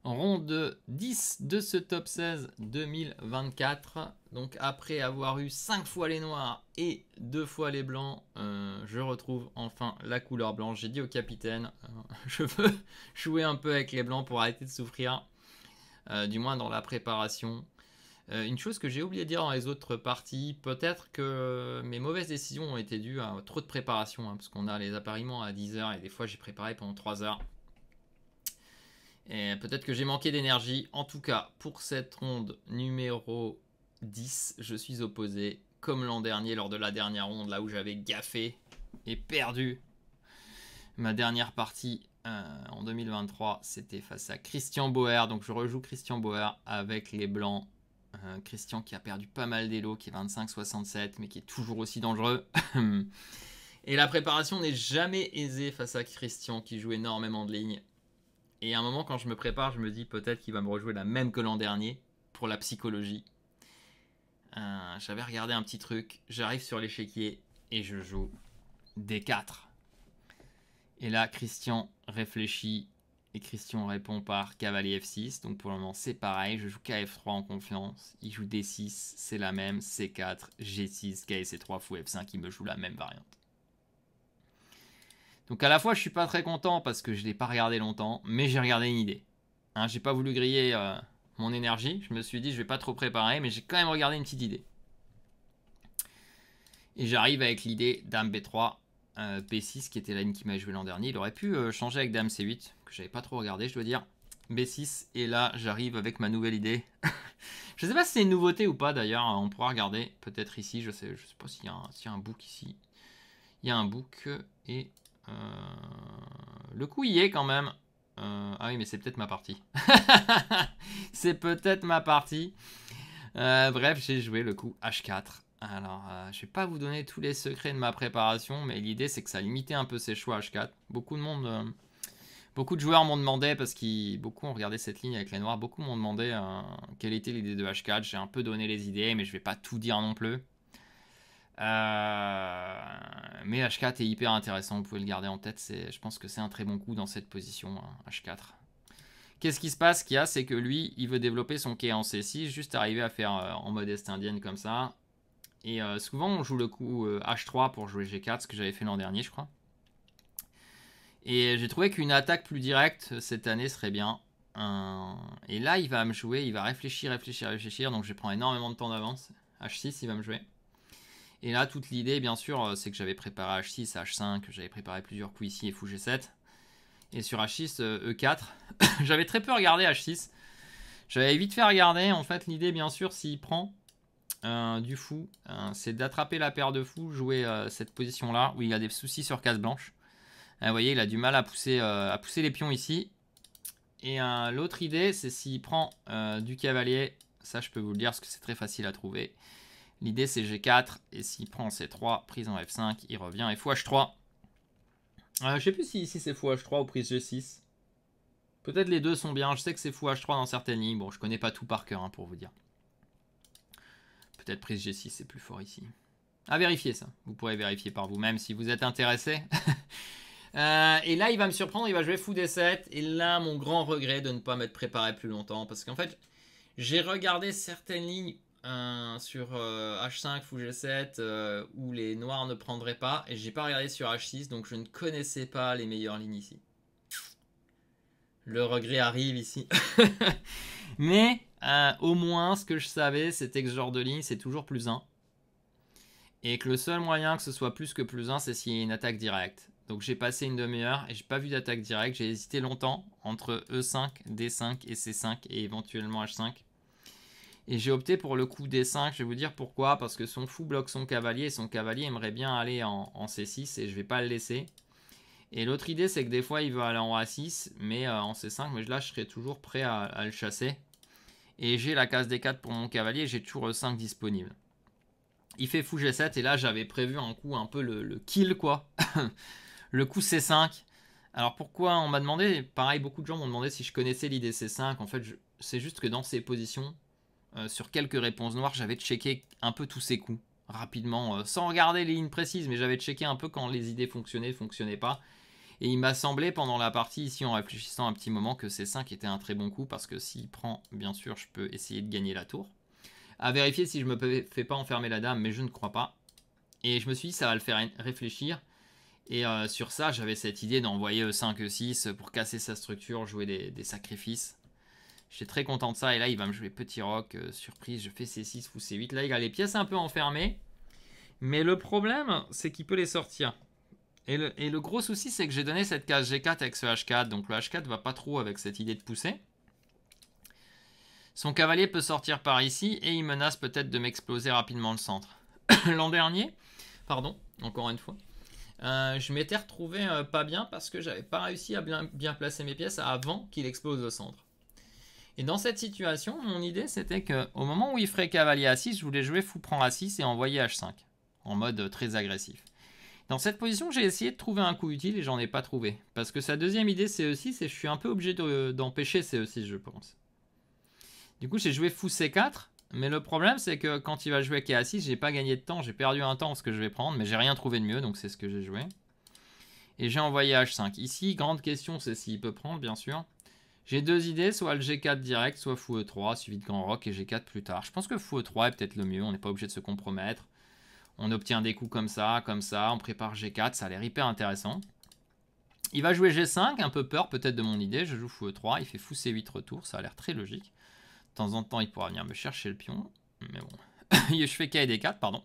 Ronde 10 de ce top 16 2024. Donc après avoir eu 5 fois les noirs et 2 fois les blancs, je retrouve enfin la couleur blanche. J'ai dit au capitaine, je veux jouer un peu avec les blancs pour arrêter de souffrir, du moins dans la préparation. Une chose que j'ai oublié de dire dans les autres parties, peut-être que mes mauvaises décisions ont été dues à trop de préparation, parce qu'on a les appariements à 10h et des fois j'ai préparé pendant 3 heures. Et peut-être que j'ai manqué d'énergie. En tout cas, pour cette ronde numéro 10, je suis opposé, comme l'an dernier, lors de la dernière ronde, là où j'avais gaffé et perdu ma dernière partie en 2023. C'était face à Christian Bauer. Donc je rejoue Christian Bauer avec les blancs. Christian qui a perdu pas mal d'élo, qui est 25-67, mais qui est toujours aussi dangereux. Et la préparation n'est jamais aisée face à Christian, qui joue énormément de lignes. Et à un moment, quand je me prépare, je me dis peut-être qu'il va me rejouer la même que l'an dernier, pour la psychologie. J'avais regardé un petit truc, j'arrive sur l'échiquier et je joue D4. Et là, Christian réfléchit et Christian répond par cavalier F6. Donc pour le moment, c'est pareil, je joue KF3 en confiance. Il joue D6, c'est la même, C4, G6, KC3, fou F5, il me joue la même variante. Donc à la fois, je suis pas très content parce que je l'ai pas regardé longtemps, mais j'ai regardé une idée. J'ai pas voulu griller mon énergie. Je me suis dit, je vais pas trop préparer, mais j'ai quand même regardé une petite idée. Et j'arrive avec l'idée Dame B3, B6, qui était la ligne qui m'a joué l'an dernier. Il aurait pu changer avec Dame C8, que j'avais pas trop regardé, je dois dire. B6, et là, j'arrive avec ma nouvelle idée. Je sais pas si c'est une nouveauté ou pas d'ailleurs, on pourra regarder peut-être ici. Je sais pas s'il y a un book ici. Il y a un book et le coup y est quand même. Ah oui, mais c'est peut-être ma partie. C'est peut-être ma partie. Bref, j'ai joué le coup H4. Alors, je vais pas vous donner tous les secrets de ma préparation, mais l'idée c'est que ça limitait un peu ses choix H4. Beaucoup de joueurs m'ont demandé, parce que beaucoup ont regardé cette ligne avec les noirs, beaucoup m'ont demandé quelle était l'idée de H4. J'ai un peu donné les idées, mais je vais pas tout dire non plus. Mais H4 est hyper intéressant, vous pouvez le garder en tête. Je pense que c'est un très bon coup dans cette position, H4. Qu'est-ce qui se passe? Ce qu'il y a, c'est que lui, il veut développer son quai en C6, juste arriver à faire en mode est-indienne comme ça. Et souvent, on joue le coup H3 pour jouer G4, ce que j'avais fait l'an dernier, je crois. Et j'ai trouvé qu'une attaque plus directe cette année serait bien. Et là, il va me jouer, il va réfléchir. Donc je vais prendre énormément de temps d'avance. H6, il va me jouer. Et là, toute l'idée, bien sûr, c'est que j'avais préparé H6, H5, j'avais préparé plusieurs coups ici et fou G7. Et sur H6, E4, j'avais très peu regardé H6. J'avais vite fait regarder. En fait, l'idée, bien sûr, s'il prend du fou, c'est d'attraper la paire de fous, jouer cette position-là, où il a des soucis sur case blanche. Vous voyez, il a du mal à pousser les pions ici. Et l'autre idée, c'est s'il prend du cavalier. Ça, je peux vous le dire, parce que c'est très facile à trouver. L'idée c'est G4 et s'il prend C3, prise en F5, il revient et fou H3. Je sais plus si ici c'est fou H3 ou prise G6. Peut-être les deux sont bien, je sais que c'est fou H3 dans certaines lignes. Bon, je connais pas tout par cœur pour vous dire. Peut-être prise G6 c'est plus fort ici. À vérifier ça, vous pourrez vérifier par vous-même si vous êtes intéressé. Et là il va me surprendre, il va jouer fou D7. Et là mon grand regret de ne pas m'être préparé plus longtemps. Parce qu'en fait j'ai regardé certaines lignes sur H5 fou G7 où les noirs ne prendraient pas et j'ai pas regardé sur H6 donc je ne connaissais pas les meilleures lignes ici. Le regret arrive ici. Mais au moins ce que je savais c'était que ce genre de ligne c'est toujours plus 1 et que le seul moyen que ce soit plus que plus 1 c'est s'il y a une attaque directe. Donc j'ai passé une demi-heure et j'ai pas vu d'attaque directe, j'ai hésité longtemps entre E5, D5 et C5 et éventuellement H5. Et j'ai opté pour le coup D5, je vais vous dire pourquoi, parce que son fou bloque son cavalier, et son cavalier aimerait bien aller en C6, et je vais pas le laisser. Et l'autre idée, c'est que des fois, il veut aller en A6, mais en C5, mais là, je serai toujours prêt à le chasser. Et j'ai la case D4 pour mon cavalier, j'ai toujours E5 disponible. Il fait fou G7, et là, j'avais prévu un coup un peu le kill, quoi. Le coup C5. Alors pourquoi on m'a demandé, pareil, beaucoup de gens m'ont demandé si je connaissais l'idée C5. En fait, c'est juste que dans ces positions, sur quelques réponses noires, j'avais checké un peu tous ces coups rapidement, sans regarder les lignes précises, mais j'avais checké un peu quand les idées fonctionnaient pas. Et il m'a semblé pendant la partie, ici en réfléchissant un petit moment, que C5 était un très bon coup, parce que s'il prend, bien sûr, je peux essayer de gagner la tour. À vérifier si je me fais pas enfermer la dame, mais je ne crois pas. Et je me suis dit, ça va le faire réfléchir. Et sur ça, j'avais cette idée d'envoyer E5, E6 pour casser sa structure, jouer des sacrifices. J'étais très content de ça. Et là, il va me jouer petit roc, surprise, je fais C6 ou C8. Là, il a les pièces un peu enfermées. Mais le problème, c'est qu'il peut les sortir. Et le gros souci, c'est que j'ai donné cette case G4 avec ce H4. Donc le H4 va pas trop avec cette idée de pousser. Son cavalier peut sortir par ici et il menace peut-être de m'exploser rapidement le centre. L'an dernier, pardon, encore une fois, je m'étais retrouvé pas bien parce que j'avais pas réussi à bien placer mes pièces avant qu'il explose le centre. Et dans cette situation, mon idée c'était qu'au moment où il ferait cavalier A6, je voulais jouer fou prend A6 et envoyer H5 en mode très agressif. Dans cette position, j'ai essayé de trouver un coup utile et j'en ai pas trouvé. Parce que sa deuxième idée c'est E6 et je suis un peu obligé d'empêcher ces E6, je pense. Du coup, j'ai joué fou C4. Mais le problème, c'est que quand il va jouer K6, j'ai pas gagné de temps. J'ai perdu un temps, ce que je vais prendre. Mais j'ai rien trouvé de mieux, donc c'est ce que j'ai joué. Et j'ai envoyé H5. Ici, grande question, c'est s'il peut prendre, bien sûr. J'ai deux idées, soit le G4 direct, soit fou E3, suivi de grand roc et G4 plus tard. Je pense que fou E3 est peut-être le mieux. On n'est pas obligé de se compromettre. On obtient des coups comme ça. On prépare G4. Ça a l'air hyper intéressant. Il va jouer G5, un peu peur peut-être de mon idée. Je joue fou E3. Il fait fou C8 retour. Ça a l'air très logique. De temps en temps, il pourra venir me chercher le pion. Mais bon. Je fais K et D4, pardon.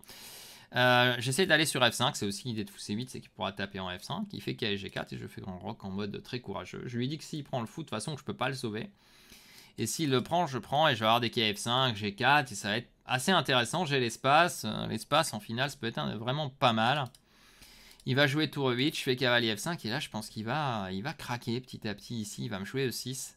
J'essaie d'aller sur F5. C'est aussi l'idée de fou C8, c'est qu'il pourra taper en F5. Il fait K et G4 et je fais grand roc en mode très courageux. Je lui dis que s'il prend le fou, de toute façon, je peux pas le sauver. Et s'il le prend, je prends et je vais avoir des K F5, G4. Et ça va être assez intéressant. J'ai l'espace. L'espace, en finale, ça peut être vraiment pas mal. Il va jouer tour E8. Je fais cavalier F5. Et là, je pense qu'il va craquer petit à petit ici. Il va me jouer E6.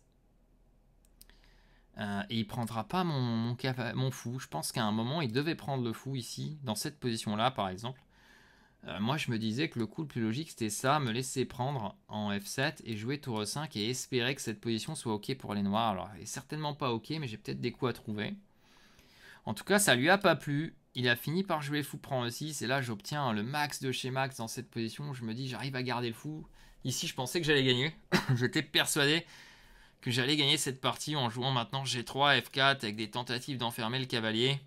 Et il prendra pas mon fou. Je pense qu'à un moment, il devait prendre le fou ici, dans cette position-là, par exemple. Moi, je me disais que le coup le plus logique, c'était ça, me laisser prendre en F7 et jouer tour E5 et espérer que cette position soit OK pour les noirs. Alors, elle est certainement pas OK, mais j'ai peut-être des coups à trouver. En tout cas, ça lui a pas plu. Il a fini par jouer fou prend E6 et là, j'obtiens le max de chez max dans cette position. Je me dis, j'arrive à garder le fou. Ici, je pensais que j'allais gagner. J'étais persuadé que j'allais gagner cette partie en jouant maintenant G3, F4 avec des tentatives d'enfermer le cavalier.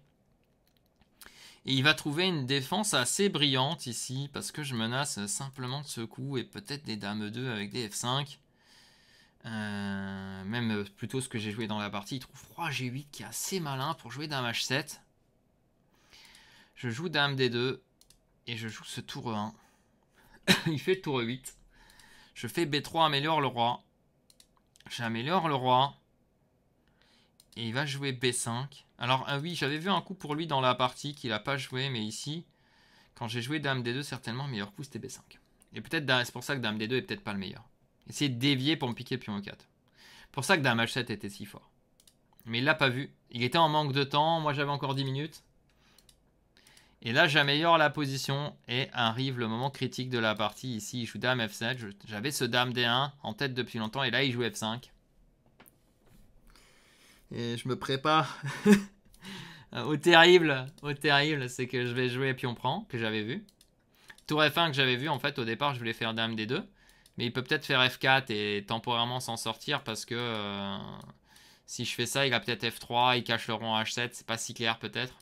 Et il va trouver une défense assez brillante ici parce que je menace simplement de ce coup et peut-être des dames 2 avec des F5. Même plutôt ce que j'ai joué dans la partie, il trouve roi G8 qui est assez malin pour jouer dame H7. Je joue dame D2 et je joue ce tour E1. Il fait tour E8. Je fais B3, améliore le roi. J'améliore le roi. Et il va jouer B5. Alors oui, j'avais vu un coup pour lui dans la partie qu'il n'a pas joué, mais ici, quand j'ai joué dame D2, certainement le meilleur coup c'était B5. Et peut-être c'est pour ça que dame D2 est peut-être pas le meilleur. Essayer de dévier pour me piquer le pion E4. Pour ça que dame H7 était si fort. Mais il l'a pas vu. Il était en manque de temps, moi j'avais encore 10 minutes. Et là j'améliore la position et arrive le moment critique de la partie. Ici il joue dame F7, j'avais ce dame D1 en tête depuis longtemps et là il joue F5. Et je me prépare au terrible, c'est que je vais jouer pion prend, que j'avais vu. Tour F1 que j'avais vu, en fait, au départ, je voulais faire dame D2. Mais il peut peut-être faire F4 et temporairement s'en sortir parce que si je fais ça, il a peut-être F3, il cache le rond en H7, c'est pas si clair peut-être.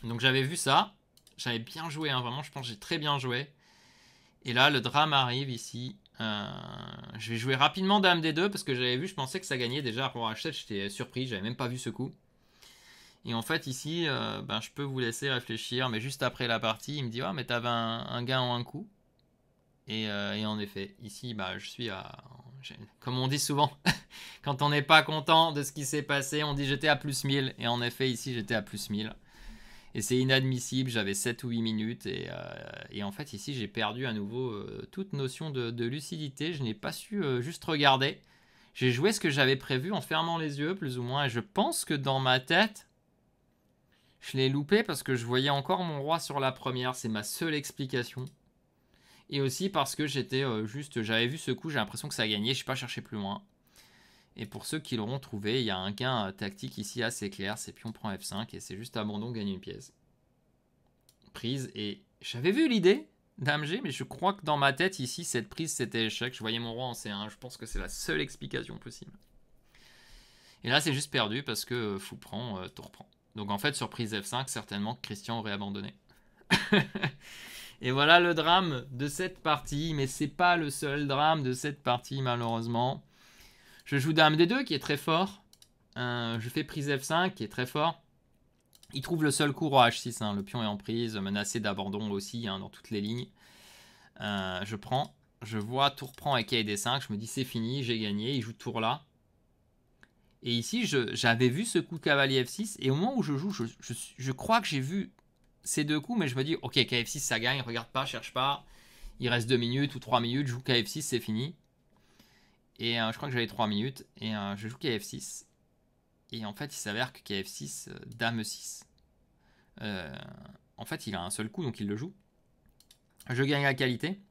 Donc j'avais vu ça, j'avais bien joué, hein, vraiment, je pense que j'ai très bien joué. Et là, le drame arrive ici. Je vais jouer rapidement dame D2 parce que j'avais vu, je pensais que ça gagnait déjà roi H7, j'étais surpris, j'avais même pas vu ce coup. Et en fait ici, je peux vous laisser réfléchir, mais juste après la partie, il me dit « Ah, mais t'avais un gain en un coup ». Et en effet, ici, je suis à... Comme on dit souvent, quand on n'est pas content de ce qui s'est passé, on dit « J'étais à plus 1000 ». Et en effet, ici, j'étais à plus 1000. Et c'est inadmissible, j'avais 7 ou 8 minutes. Et en fait, ici, j'ai perdu à nouveau toute notion de lucidité. Je n'ai pas su juste regarder. J'ai joué ce que j'avais prévu en fermant les yeux, plus ou moins. Et je pense que dans ma tête... Je l'ai loupé parce que je voyais encore mon roi sur la première. C'est ma seule explication. Et aussi parce que j'étais j'avais vu ce coup, j'ai l'impression que ça a gagné. Je ne suis pas cherché plus loin. Et pour ceux qui l'auront trouvé, il y a un gain tactique ici assez clair. C'est pion prend F5 et c'est juste abandon, gagner une pièce. Prise. Et j'avais vu l'idée. Dame G, mais je crois que dans ma tête, ici, cette prise, c'était échec. Je voyais mon roi en C1. Je pense que c'est la seule explication possible. Et là, c'est juste perdu parce que fou prend, tour prend. Donc en fait, sur prise F5, certainement que Christian aurait abandonné. Et voilà le drame de cette partie. Mais c'est pas le seul drame de cette partie, malheureusement. Je joue Dame D2, qui est très fort. Je fais prise F5, qui est très fort. Il trouve le seul coup roi H6, hein. Le pion est en prise, menacé d'abandon aussi, hein, dans toutes les lignes. Je prends, je vois tour prend avec K D5, je me dis c'est fini, j'ai gagné, il joue tour là. Et ici, j'avais vu ce coup cavalier F6, et au moment où je joue, je crois que j'ai vu ces deux coups, mais je me dis, ok, KF6 ça gagne, regarde pas, cherche pas, il reste 2 minutes ou 3 minutes, je joue KF6, c'est fini. Et je crois que j'avais 3 minutes, et je joue KF6. Et en fait, il s'avère que KF6, Dame 6. En fait, il a un seul coup, donc il le joue. Je gagne la qualité.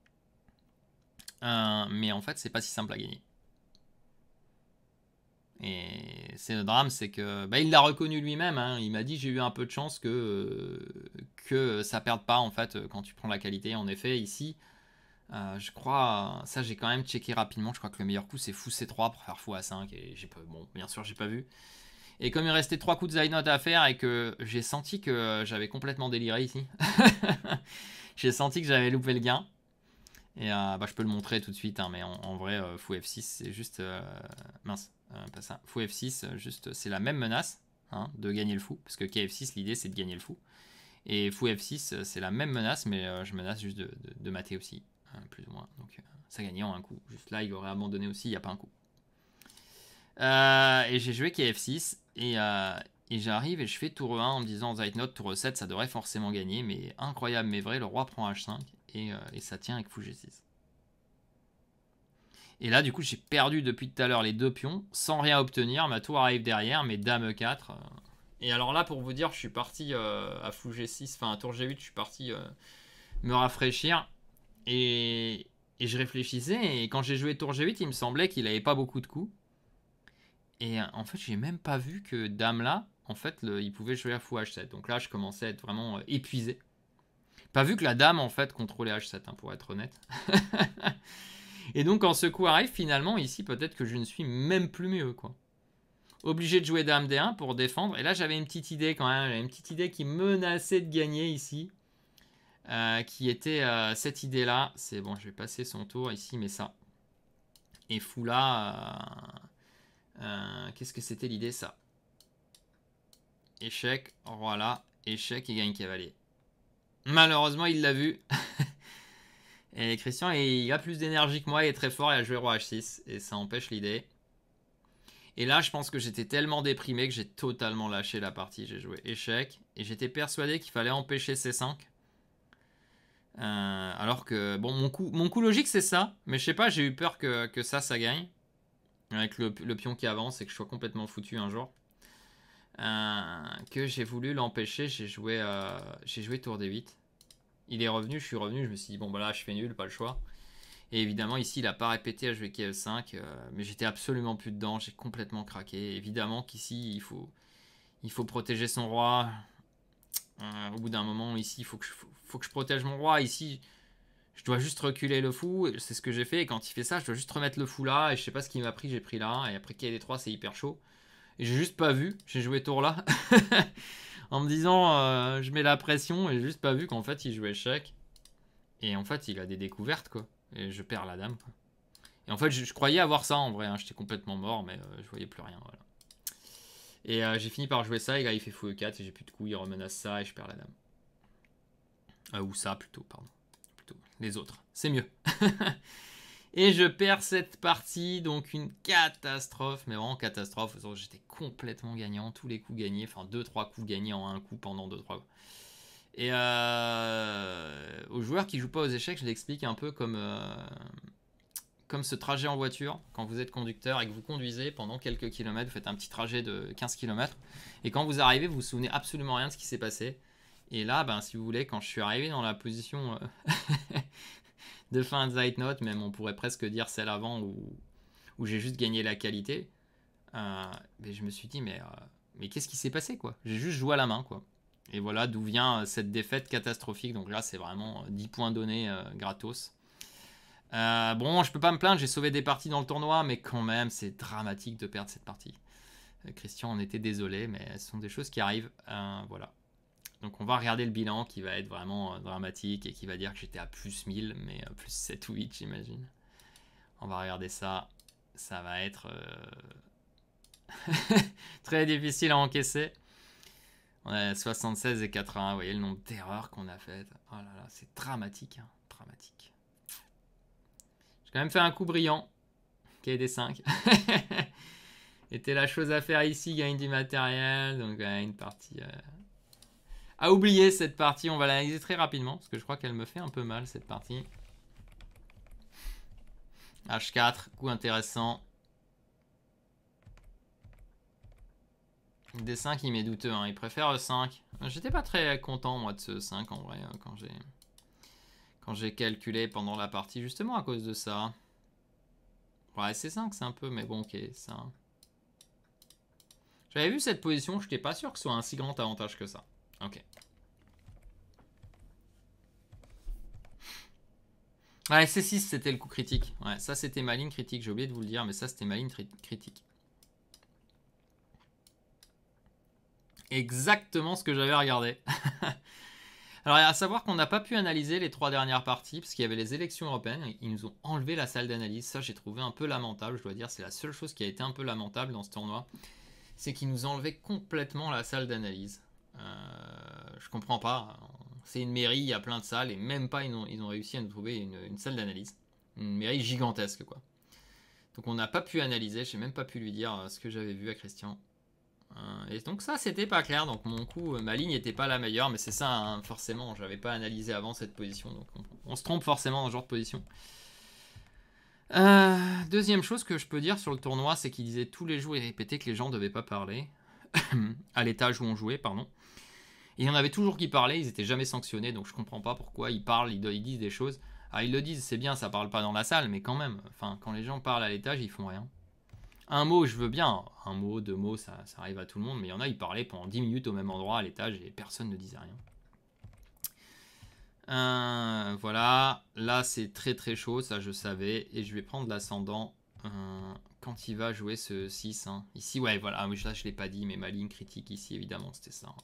Mais en fait, c'est pas si simple à gagner. Et c'est le drame, c'est que bah, il l'a reconnu lui-même. Hein. Il m'a dit j'ai eu un peu de chance que ça perde pas en fait quand tu prends la qualité. En effet, ici, je crois, ça j'ai quand même checké rapidement. Je crois que le meilleur coup c'est fou C3 pour faire fou A5. Et j'ai pas, bon, bien sûr, j'ai pas vu. Et comme il restait 3 coups de Zainot à faire et que j'ai senti que j'avais complètement déliré ici, j'ai senti que j'avais loupé le gain. Et bah, je peux le montrer tout de suite, hein, mais en vrai, fou F6, c'est juste... mince, pas ça. Fou F6, juste, c'est la même menace, hein, de gagner le fou, parce que KF6, l'idée, c'est de gagner le fou. Et fou F6, c'est la même menace, mais je menace juste de mater aussi, hein, plus ou moins. Donc, ça gagnait en un coup. Juste là, il aurait abandonné aussi, il n'y a pas un coup. Et j'ai joué KF6, et j'arrive et je fais tour 1 en me disant Zeitnot, tour 7, ça devrait forcément gagner, mais incroyable, mais vrai, le roi prend H5, et ça tient avec fou G6. Et là, du coup, j'ai perdu depuis tout à l'heure les deux pions, sans rien obtenir, ma tour arrive derrière, mais Dame 4. Et alors là, pour vous dire, je suis parti à fou G6, enfin à tour G8, je suis parti me rafraîchir, et je réfléchissais, et quand j'ai joué tour G8, il me semblait qu'il avait pas beaucoup de coups. Et en fait, j'ai même pas vu que Dame là, en fait, il pouvait jouer à fou H7. Donc là, je commençais à être vraiment épuisé. Pas vu que la Dame, en fait, contrôlait H7, hein, pour être honnête. Et donc, quand ce coup arrive, finalement, ici, peut-être que je ne suis même plus mieux, quoi. Obligé de jouer Dame D1 pour défendre. Et là, j'avais une petite idée quand même. J'avais une petite idée qui menaçait de gagner ici. Qui était cette idée-là. C'est bon, je vais passer son tour ici, mais ça. Et fou là... qu'est-ce que c'était l'idée, ça? Échec, roi là, échec, il gagne cavalier. Malheureusement, il l'a vu. Et Christian, il a plus d'énergie que moi, il est très fort, il a joué roi H6. Et ça empêche l'idée. Et là, je pense que j'étais tellement déprimé que j'ai totalement lâché la partie. J'ai joué échec. Et j'étais persuadé qu'il fallait empêcher C5. Alors que, bon, mon coup logique, c'est ça. Mais je sais pas, j'ai eu peur que ça gagne. Avec le pion qui avance et que je sois complètement foutu un jour. Que j'ai voulu l'empêcher, j'ai joué tour D8. Il est revenu, je suis revenu, je me suis dit bon bah là je fais nul, pas le choix. Et évidemment ici il a pas répété à jouer KF5, mais j'étais absolument plus dedans, j'ai complètement craqué. Évidemment qu'ici il faut protéger son roi. Au bout d'un moment ici il faut que je protège mon roi. Ici je dois juste reculer le fou, c'est ce que j'ai fait. Et quand il fait ça je dois juste remettre le fou là, et je sais pas ce qu'il m'a pris, j'ai pris là. Et après KD3 c'est hyper chaud. Et j'ai juste pas vu, j'ai joué tour là. En me disant je mets la pression, et j'ai juste pas vu qu'en fait il jouait échec. Et en fait il a des découvertes quoi. Et je perds la dame quoi. Et en fait je croyais avoir ça en vrai, hein. J'étais complètement mort, mais je voyais plus rien, voilà. Et j'ai fini par jouer ça, et là il fait fou E4 et j'ai plus de coups, il remenace ça et je perds la dame. Ou ça plutôt, pardon. Plutôt les autres, c'est mieux. Et je perds cette partie, donc une catastrophe, mais vraiment catastrophe. J'étais complètement gagnant, tous les coups gagnés, enfin 2-3 coups gagnés en un coup pendant 2-3 coups. Et aux joueurs qui jouent pas aux échecs, je l'explique un peu comme ce trajet en voiture. Quand vous êtes conducteur et que vous conduisez pendant quelques kilomètres, vous faites un petit trajet de 15 km, et quand vous arrivez, vous vous souvenez absolument rien de ce qui s'est passé. Et là, ben, si vous voulez, quand je suis arrivé dans la position de fin de Zeitnot, même on pourrait presque dire celle avant où j'ai juste gagné la qualité, mais je me suis dit mais qu'est-ce qui s'est passé quoi? J'ai juste joué à la main quoi. Et voilà d'où vient cette défaite catastrophique. Donc là, c'est vraiment 10 points donnés gratos. Bon, je peux pas me plaindre, j'ai sauvé des parties dans le tournoi, mais quand même, c'est dramatique de perdre cette partie. Christian en était désolé, mais ce sont des choses qui arrivent. Voilà. Donc on va regarder le bilan qui va être vraiment dramatique et qui va dire que j'étais à plus 1000, mais plus 7 ou 8, j'imagine. On va regarder ça. Ça va être très difficile à encaisser. On a 76 et 80. Vous voyez le nombre d'erreurs qu'on a faites. Oh là là, c'est dramatique. Hein, dramatique. J'ai quand même fait un coup brillant. KD 5. Était la chose à faire ici, gagne du matériel. Donc une partie... À oublier cette partie, on va l'analyser très rapidement. Parce que je crois qu'elle me fait un peu mal cette partie. H4, coup intéressant. D5 il m'est douteux, hein. Il préfère E5. J'étais pas très content moi de ce E5 en vrai quand j'ai calculé pendant la partie justement à cause de ça. Ouais C5 c'est un peu mais bon ok ça. J'avais vu cette position, je n'étais pas sûr que ce soit un si grand avantage que ça. Ok. Ouais C6 c'était le coup critique. Ouais ça c'était ma ligne critique, j'ai oublié de vous le dire mais ça c'était ma ligne critique. Exactement ce que j'avais regardé. Alors, à savoir qu'on n'a pas pu analyser les 3 dernières parties parce qu'il y avait les élections européennes. Ils nous ont enlevé la salle d'analyse. Ça, j'ai trouvé un peu lamentable, je dois dire. C'est la seule chose qui a été un peu lamentable dans ce tournoi. C'est qu'ils nous enlevaient complètement la salle d'analyse. Je comprends pas. C'est une mairie, il y a plein de salles et même pas ils ont réussi à nous trouver une salle d'analyse. Une mairie gigantesque, quoi. Donc, on n'a pas pu analyser. J'ai même pas pu lui dire ce que j'avais vu à Christian. Et donc ça c'était pas clair, donc mon coup, ma ligne était pas la meilleure, mais c'est ça hein, forcément, j'avais pas analysé avant cette position, donc on se trompe forcément dans ce genre de position. Deuxième chose que je peux dire sur le tournoi, c'est qu'il disait tous les jours, il répétait que les gens devaient pas parler, à l'étage où on jouait, pardon. Et il y en avait toujours qui parlaient, ils étaient jamais sanctionnés, donc je comprends pas pourquoi ils parlent, ils disent des choses. Ah ils le disent, c'est bien, ça parle pas dans la salle, mais quand même, enfin quand les gens parlent à l'étage, ils font rien. Un mot, je veux bien. Un mot, 2 mots, ça arrive à tout le monde. Mais il y en a, ils parlaient pendant 10 minutes au même endroit à l'étage et personne ne disait rien. Voilà. Là, c'est très très chaud. Ça, je savais. Et je vais prendre l'ascendant quand il va jouer ce 6. Hein. Ici, ouais, voilà. Ah, oui, là, je l'ai pas dit. Mais ma ligne critique ici, évidemment, c'était ça. Hein.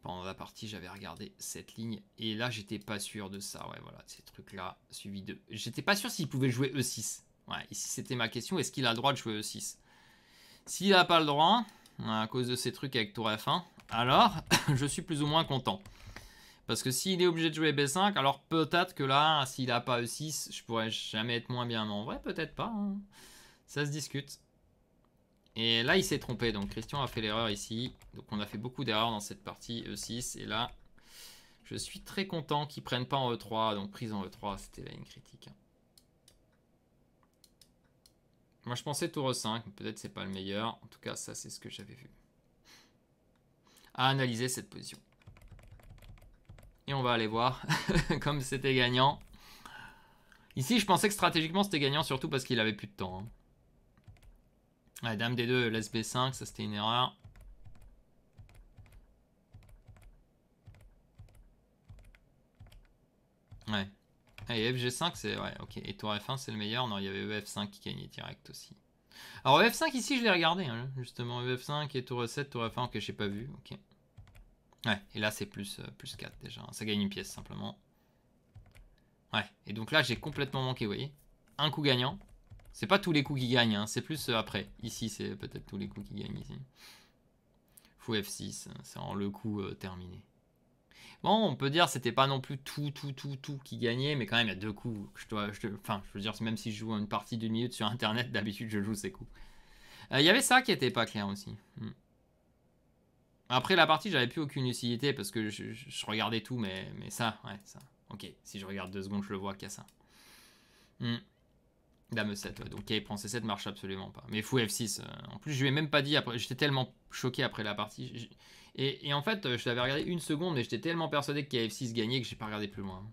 Pendant la partie, j'avais regardé cette ligne. Et là, j'étais pas sûr de ça. Ouais, voilà. Ces trucs-là, suivi de... J'étais pas sûr s'il pouvait jouer E6. Ouais, ici c'était ma question, est-ce qu'il a le droit de jouer E6? S'il n'a pas le droit, à cause de ces trucs avec tour F1, alors je suis plus ou moins content. Parce que s'il est obligé de jouer B5, alors peut-être que là, s'il n'a pas E6, je pourrais jamais être moins bien. Mais en vrai, peut-être pas. Hein. Ça se discute. Et là, il s'est trompé. Donc Christian a fait l'erreur ici. Donc on a fait beaucoup d'erreurs dans cette partie E6. Et là, je suis très content qu'ils prennent pas en E3. Donc prise en E3, c'était la ligne critique. Moi je pensais tour 5, peut-être c'est pas le meilleur. En tout cas, ça c'est ce que j'avais vu. À analyser cette position. Et on va aller voir comme c'était gagnant. Ici, je pensais que stratégiquement c'était gagnant, surtout parce qu'il avait plus de temps. Hein. Ouais, dame D2, laisse B5, ça c'était une erreur. Ouais. Et FG5, c'est... Ouais, ok. Et tour F1, c'est le meilleur. Non, il y avait EF5 qui gagnait direct aussi. Alors EF5 ici, je l'ai regardé, hein, justement. EF5 et tour E7, tour F1, ok, j'ai pas vu. Ok. Ouais, et là c'est plus 4 déjà. Ça gagne une pièce simplement. Ouais, et donc là j'ai complètement manqué, vous voyez. Un coup gagnant. C'est pas tous les coups qui gagnent, hein, c'est plus après. Ici c'est peut-être tous les coups qui gagnent ici. Fou F6, c'est en le coup terminé. Bon, on peut dire c'était pas non plus tout qui gagnait, mais quand même il y a 2 coups. Enfin, je veux dire, même si je joue une partie d'une minute sur internet, d'habitude je joue ces coups. Il y avait ça qui était pas clair aussi. Après la partie, j'avais plus aucune utilité parce que je regardais tout, mais ça, ouais, ça. Ok, si je regarde 2 secondes, je le vois qu'il y a ça. Dame 7, ouais. Donc il prend C7 marche absolument pas. Mais fou F6. En plus, je lui ai même pas dit après. J'étais tellement choqué après la partie. Et en fait, je l'avais regardé une seconde, mais j'étais tellement persuadé que F6 gagnait que j'ai pas regardé plus loin.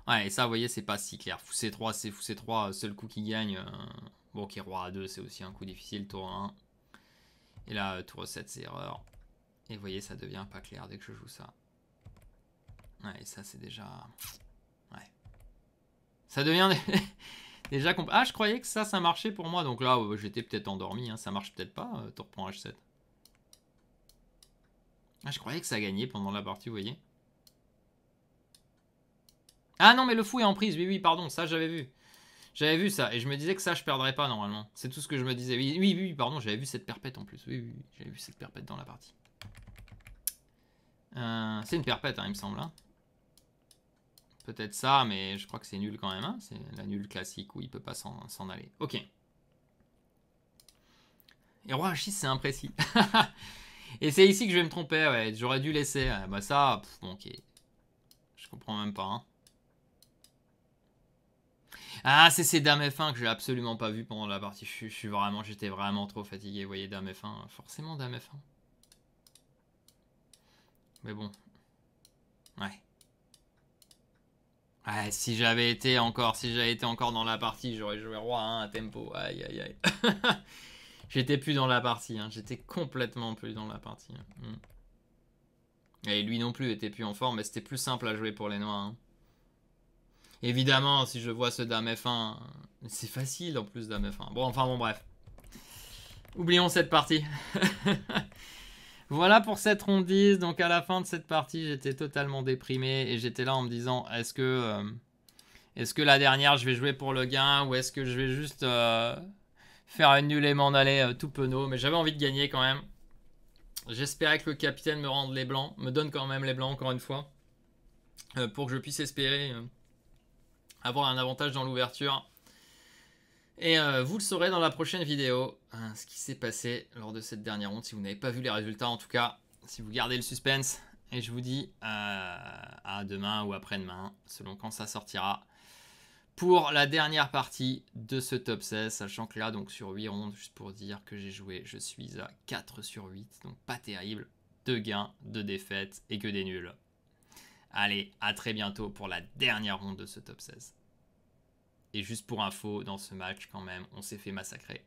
Ouais, et ça, vous voyez, c'est pas si clair. Fou C3, c'est fou C3, seul coup qui gagne. Bon, ok, roi A2, c'est aussi un coup difficile, tour 1. Et là, tour 7, c'est erreur. Et vous voyez, ça devient pas clair dès que je joue ça. Ouais, et ça, c'est déjà... Ouais. Ça devient déjà... Ah, je croyais que ça marchait pour moi. Donc là, j'étais peut-être endormi. Hein. Ça marche peut-être pas. Tour prend H7. Ah, je croyais que ça gagnait pendant la partie, vous voyez. Ah non, mais le fou est en prise. Oui, oui, pardon. Ça, j'avais vu. J'avais vu ça. Et je me disais que ça, je perdrais pas normalement. C'est tout ce que je me disais. Oui, oui, oui, pardon. J'avais vu cette perpète en plus. Oui, oui, oui. J'avais vu cette perpète dans la partie. C'est une perpète, hein, il me semble. Hein. Peut-être ça, mais je crois que c'est nul quand même. Hein. C'est la nulle classique où il peut pas s'en aller. Ok. Et roi H6, c'est imprécis. Et c'est ici que je vais me tromper. Ouais. J'aurais dû laisser. Bah ça, bon, ok. Je comprends même pas. Hein. Ah, c'est ces dames F1 que j'ai absolument pas vu pendant la partie. J'étais vraiment trop fatigué. Vous voyez, dame F1. Forcément, dame F1. Mais bon. Ouais. Ouais, si j'avais été encore dans la partie, j'aurais joué roi 1 à tempo. Aïe, aïe, aïe. J'étais plus dans la partie. Hein. J'étais complètement plus dans la partie. Et lui non plus était plus en forme, mais c'était plus simple à jouer pour les noirs. Hein. Évidemment, si je vois ce dame F1, c'est facile en plus dame F1. Bon, enfin bon, bref. Oublions cette partie. Voilà pour cette ronde 10. Donc à la fin de cette partie, j'étais totalement déprimé. Et j'étais là en me disant, est-ce que la dernière, je vais jouer pour le gain ou est-ce que je vais juste faire une nulle et m'en aller tout penaud. Mais j'avais envie de gagner quand même. J'espérais que le capitaine me donne quand même les blancs encore une fois. Pour que je puisse espérer avoir un avantage dans l'ouverture. Et vous le saurez dans la prochaine vidéo, ce qui s'est passé lors de cette dernière ronde. Si vous n'avez pas vu les résultats, en tout cas, si vous gardez le suspense. Et je vous dis à demain ou après-demain, selon quand ça sortira, pour la dernière partie de ce top 16. Sachant que là, donc sur 8 rondes, juste pour dire que j'ai joué, je suis à 4 sur 8. Donc pas terrible. 2 gains, 2 défaites et que des nuls. Allez, à très bientôt pour la dernière ronde de ce top 16. Et juste pour info, dans ce match, quand même, on s'est fait massacrer.